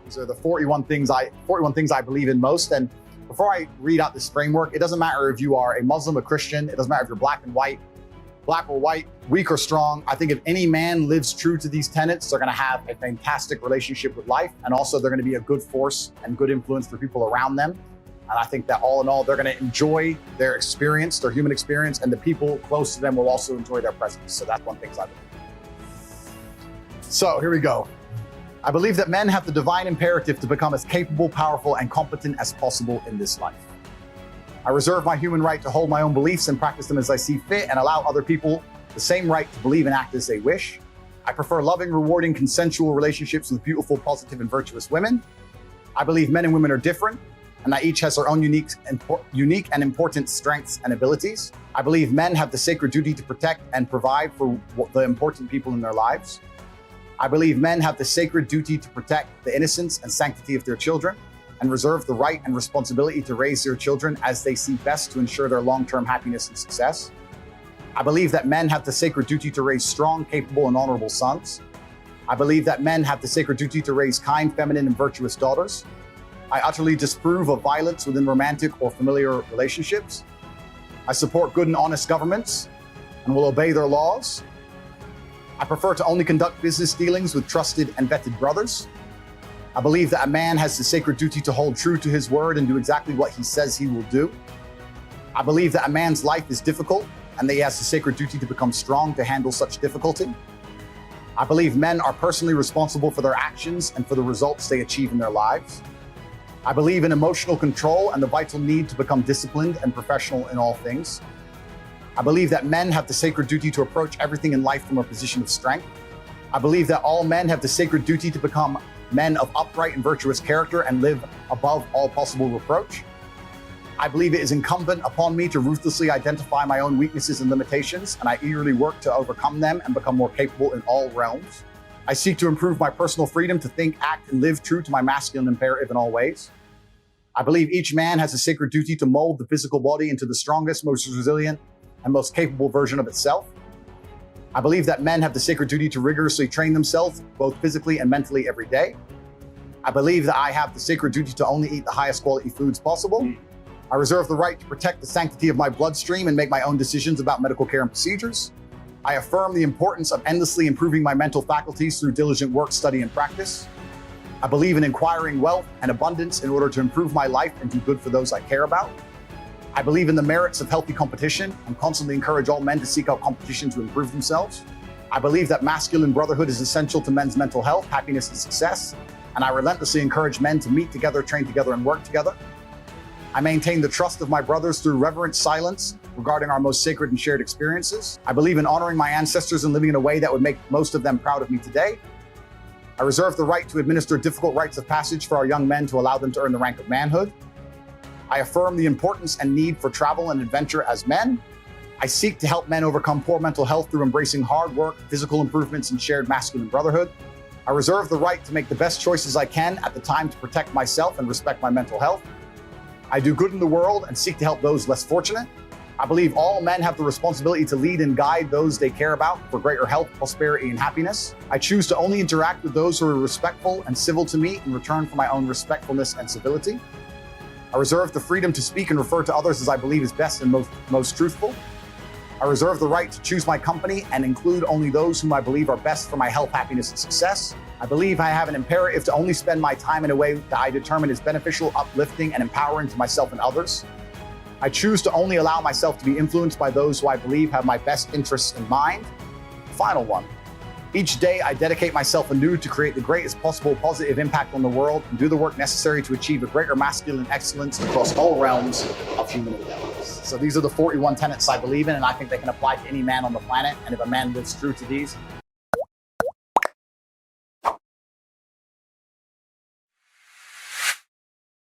These are the 41 things I believe in most. And before I read out this framework, it doesn't matter if you are a Muslim, a Christian, it doesn't matter if you're black or white, weak or strong. I think if any man lives true to these tenets, they're gonna have a fantastic relationship with life. And also they're gonna be a good force and good influence for people around them. And I think that all in all, they're gonna enjoy their experience, their human experience, and the people close to them will also enjoy their presence. So that's one thing I believe. So here we go. I believe that men have the divine imperative to become as capable, powerful, and competent as possible in this life. I reserve my human right to hold my own beliefs and practice them as I see fit and allow other people the same right to believe and act as they wish. I prefer loving, rewarding, consensual relationships with beautiful, positive, and virtuous women. I believe men and women are different and that each has their own unique and important strengths and abilities. I believe men have the sacred duty to protect and provide for the important people in their lives. I believe men have the sacred duty to protect the innocence and sanctity of their children and reserve the right and responsibility to raise their children as they see best to ensure their long-term happiness and success. I believe that men have the sacred duty to raise strong, capable, and honorable sons. I believe that men have the sacred duty to raise kind, feminine, and virtuous daughters. I utterly disapprove of violence within romantic or familiar relationships. I support good and honest governments and will obey their laws. I prefer to only conduct business dealings with trusted and vetted brothers. I believe that a man has the sacred duty to hold true to his word and do exactly what he says he will do. I believe that a man's life is difficult and that he has the sacred duty to become strong to handle such difficulty. I believe men are personally responsible for their actions and for the results they achieve in their lives. I believe in emotional control and the vital need to become disciplined and professional in all things. I believe that men have the sacred duty to approach everything in life from a position of strength. I believe that all men have the sacred duty to become men of upright and virtuous character and live above all possible reproach. I believe it is incumbent upon me to ruthlessly identify my own weaknesses and limitations, and I eagerly work to overcome them and become more capable in all realms. I seek to improve my personal freedom to think, act, and live true to my masculine imperative in all ways. I believe each man has a sacred duty to mold the physical body into the strongest, most resilient, and most capable version of itself. I believe that men have the sacred duty to rigorously train themselves, both physically and mentally, every day. I believe that I have the sacred duty to only eat the highest quality foods possible. I reserve the right to protect the sanctity of my bloodstream and make my own decisions about medical care and procedures. I affirm the importance of endlessly improving my mental faculties through diligent work, study, and practice. I believe in acquiring wealth and abundance in order to improve my life and do good for those I care about. I believe in the merits of healthy competition and constantly encourage all men to seek out competition to improve themselves. I believe that masculine brotherhood is essential to men's mental health, happiness, and success, and I relentlessly encourage men to meet together, train together, and work together. I maintain the trust of my brothers through reverent silence regarding our most sacred and shared experiences. I believe in honoring my ancestors and living in a way that would make most of them proud of me today. I reserve the right to administer difficult rites of passage for our young men to allow them to earn the rank of manhood. I affirm the importance and need for travel and adventure as men. I seek to help men overcome poor mental health through embracing hard work, physical improvements, and shared masculine brotherhood. I reserve the right to make the best choices I can at the time to protect myself and respect my mental health. I do good in the world and seek to help those less fortunate. I believe all men have the responsibility to lead and guide those they care about for greater health, prosperity, and happiness. I choose to only interact with those who are respectful and civil to me in return for my own respectfulness and civility. I reserve the freedom to speak and refer to others as I believe is best and most truthful. I reserve the right to choose my company and include only those whom I believe are best for my health, happiness, and success. I believe I have an imperative to only spend my time in a way that I determine is beneficial, uplifting, and empowering to myself and others. I choose to only allow myself to be influenced by those who I believe have my best interests in mind. Final one. Each day, I dedicate myself anew to create the greatest possible positive impact on the world and do the work necessary to achieve a greater masculine excellence across all realms of human endeavors. So these are the 41 tenets I believe in, and I think they can apply to any man on the planet. And if a man lives true to these,